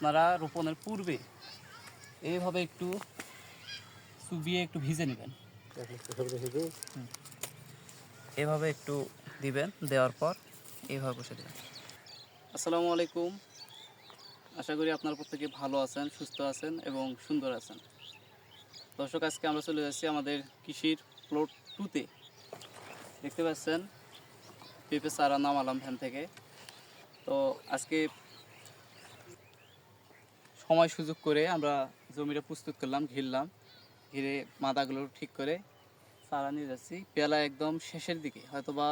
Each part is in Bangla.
আপনারা রোপণের পূর্বে এইভাবে একটু চুবিয়ে একটু ভিজে নেবেন, এভাবে একটু দিবেন, দেওয়ার পর এইভাবে বসে দেবেন। আসসালামু আলাইকুম, আশা করি আপনারা প্রত্যেকে ভালো আছেন, সুস্থ আছেন এবং সুন্দর আছেন। দর্শক, আজকে আমরা চলে যাচ্ছি আমাদের কৃষির প্লট 2-তে। দেখতে পাচ্ছেন পেঁপে চারা নামালাম ভ্যান থেকে। তো আজকে সময় সুযোগ করে আমরা জমিটা প্রস্তুত করলাম, ঘিরে মাদাগুলো ঠিক করে চারা নিয়ে যাচ্ছি। পেয়ালা একদম শেষের দিকে, হয়তো বা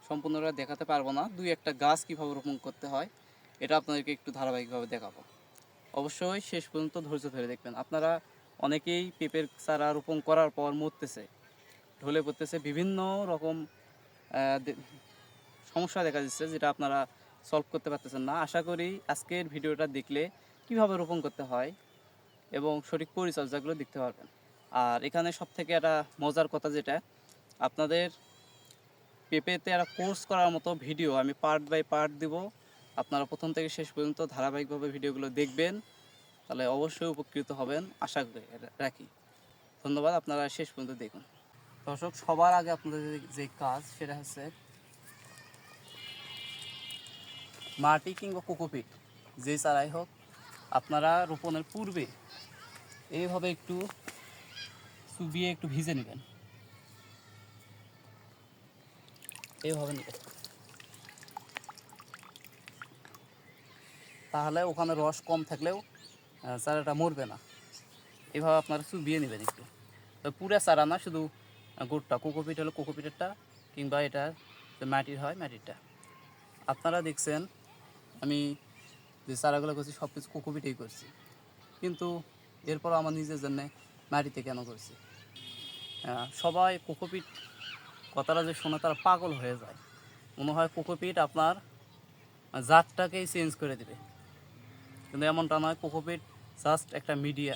সম্পূর্ণটা দেখাতে পারবো না, 2-1টা গাছ কীভাবে রোপণ করতে হয় এটা আপনাদেরকে একটু ধারাবাহিকভাবে দেখাবো। অবশ্যই শেষ পর্যন্ত ধৈর্য ধরে দেখবেন। আপনারা অনেকেই পেঁপের চারা রোপণ করার পর মরতেছে, ঢলে পড়তেছে, বিভিন্ন রকম সমস্যা দেখা দিচ্ছে, যেটা আপনারা সলভ করতে পারতেছেন না। আশা করি আজকের ভিডিওটা দেখলে কিভাবে রোপণ করতে হয় এবং সঠিক পরিচর্যাগুলো দেখতে পারবেন। আর এখানে সবথেকে একটা মজার কথা, যেটা আপনাদের পেঁপেতে একটা কোর্স করার মতো ভিডিও আমি পার্ট বাই পার্ট দিব। আপনারা প্রথম থেকে শেষ পর্যন্ত ধারাবাহিকভাবে ভিডিওগুলো দেখবেন, তাহলে অবশ্যই উপকৃত হবেন আশা রাখি। ধন্যবাদ, আপনারা শেষ পর্যন্ত দেখুন। দর্শক, সবার আগে আপনাদের যে কাজ সেটা হচ্ছে মাটি কিংবা কোকোপিট যেই চারাই হোক, আপনারা রোপণের পূর্বে এইভাবে একটু চুবিয়ে একটু ভিজে নেবেন, এইভাবে নেবেন, তাহলে ওখানে রস কম থাকলেও চারাটা মরবে না। এভাবে আপনারা চুবিয়ে নেবেন একটু, তো পুরা চারা না, শুধু গোটটা। কোকোপিট হলো কোকোপিটেরটা, কিংবা এটা মাটির হয় মাটিরটা। আপনারা দেখছেন আমি যে চারাগুলো করছি সব কিছু কোকোপিটেই করছি, কিন্তু এরপর আমার নিজের জন্য মাটিতে কেন করছি। সবাই কোকোপিট কথাটা যে শোনে তারা পাগল হয়ে যায়, মনে হয় কোকোপিট আপনার জাতটাকেই চেঞ্জ করে দেবে, কিন্তু এমনটা নয়। কোকোপিট জাস্ট একটা মিডিয়া।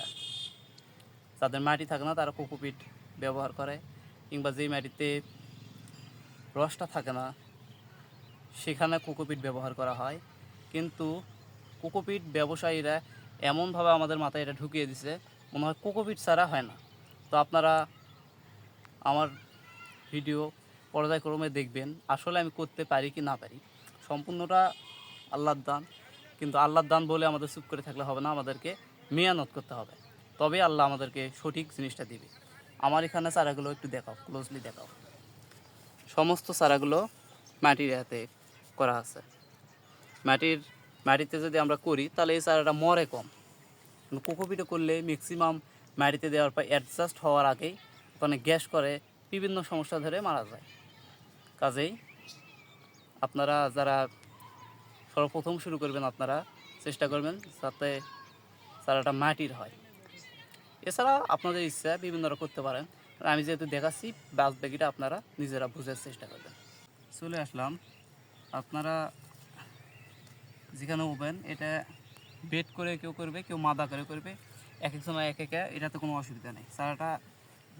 যাদের মাটি থাকে না তারা কোকোপিট ব্যবহার করে, কিংবা যেই মাটিতে রসটা থাকে না সেখানে কোকোপিট ব্যবহার করা হয়। কিন্তু কোকোপিট ব্যবসায়ীরা এমনভাবে আমাদের মাথায় এটা ঢুকিয়ে দিছে, মনে হয় কোকোপিট ছাড়া হয় না। তো আপনারা আমার ভিডিও পর্যায়ক্রমে দেখবেন, আসলে আমি করতে পারি কি না পারি, সম্পূর্ণটা আল্লাহর দান। কিন্তু আল্লাহর দান বলে আমাদের চুপ করে থাকলে হবে না, আমাদেরকে মেহনত করতে হবে, তবে আল্লাহ আমাদেরকে সঠিক জিনিসটা দিবে। আমার এখানে চারাগুলো একটু দেখাও, ক্লোজলি দেখাও। সমস্ত চারাগুলো মাটির হাতে করা আছে। মাটিতে যদি আমরা করি তাহলে এই চারাটা মরে কম, কিন্তু কোকোপিটে করলে ম্যাক্সিমাম মাটিতে দেওয়ার পর অ্যাডজাস্ট হওয়ার আগেই ওখানে গ্যাস করে বিভিন্ন সমস্যা ধরে মারা যায়। কাজেই আপনারা যারা সর্বপ্রথম শুরু করবেন, আপনারা চেষ্টা করবেন যাতে চারাটা মাটির হয়। এছাড়া আপনাদের ইচ্ছা বিভিন্নরা করতে পারেন, আমি যেহেতু দেখাচ্ছি বাদ বাকিটা আপনারা নিজেরা বুঝার চেষ্টা করবেন। চলে আসলাম, আপনারা যেখানে উঠবেন এটা বেড করে কেউ করবে, কেউ মাদা করে করবে, এক এক সময় এক এক, এটাতে কোনো অসুবিধা নেই। চারাটা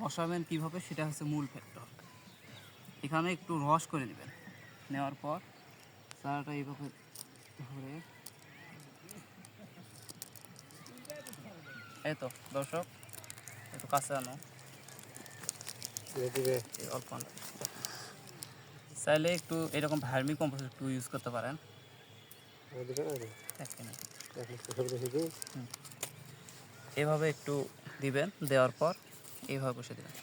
বসাবেন কীভাবে সেটা হচ্ছে মূল ফ্যাক্টর। এখানে একটু রস করে নেবেন, নেওয়ার পর চারাটা এইভাবে ধরে, এই তো দর্শক একটু কাছে আনো, অল্প চাইলে একটু এরকম ভার্মি কম্পোস্ট একটু ইউজ করতে পারেন। এভাবে একটু দিবেন, দেওয়ার পর এইভাবে বসে দেবেন।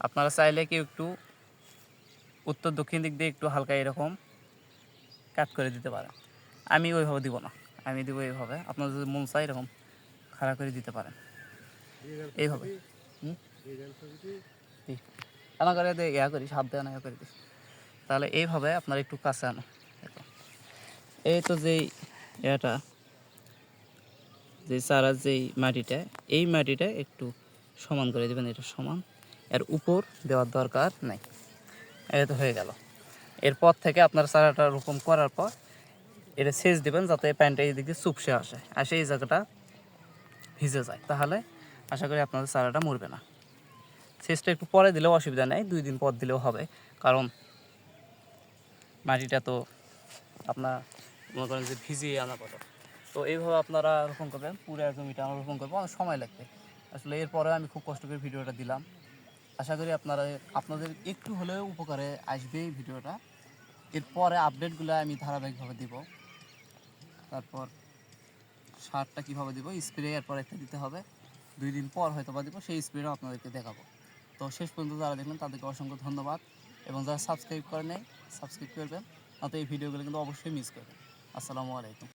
আপনারা চাইলে কেউ একটু উত্তর দক্ষিণ দিক দিয়ে একটু হালকা এরকম কাট করে দিতে পারেন। আমি ওইভাবে দিব না, আমি দিব এইভাবে। আপনার যদি মন চাই এরকম খাড়া করে দিতে পারেন, এইভাবে। আনা করে দিয়ে ইয়া করি, সাপ দিয়ে আনা করে দিস, তাহলে এইভাবে আপনার একটু কাছে আনো। এই তো যেই এটা, যে চারা যেই মাটিটা, এই মাটিটা একটু সমান করে দেবেন, এটা সমান, এর উপর দেওয়ার দরকার নেই। এটা তো হয়ে গেল। এরপর থেকে আপনার চারাটা রোপণ করার পর এটা সেচ দেবেন, যাতে প্যান্টটা এই দিকে চুপসে আসে এই জায়গাটা ভিজে যায়, তাহলে আশা করি আপনাদের চারাটা মরবে না। সেচটা একটু পরে দিলেও অসুবিধা নেই, 2 দিন পর দিলেও হবে, কারণ মাটিটা তো আপনার মনে করেন যে ভিজিয়ে আনা কথা। তো এইভাবে আপনারা রোপণ করবেন, পুরো জমিটা আমরা রোপণ করবো, অনেক সময় লাগবে আসলে। এরপরে আমি খুব কষ্ট করে ভিডিওটা দিলাম, আশা করি আপনাদের একটু হলেও উপকারে আসবে এই ভিডিওটা। এরপরে আপডেটগুলো আমি ধারাবাহিকভাবে দিব। তারপর সারটা কীভাবে দিব, স্প্রে এরপর একটা দিতে হবে, 2 দিন পর হয়তো বা দিব, সেই স্প্রেটাও আপনাদেরকে দেখাবো। তো শেষ পর্যন্ত যারা দেখলেন তাদেরকে অসংখ্য ধন্যবাদ, এবং যারা সাবস্ক্রাইব করেন নাই সাবস্ক্রাইব করবেন, নয়তো এই ভিডিওগুলো কিন্তু অবশ্যই মিস করবেন। আসসালামু আলাইকুম।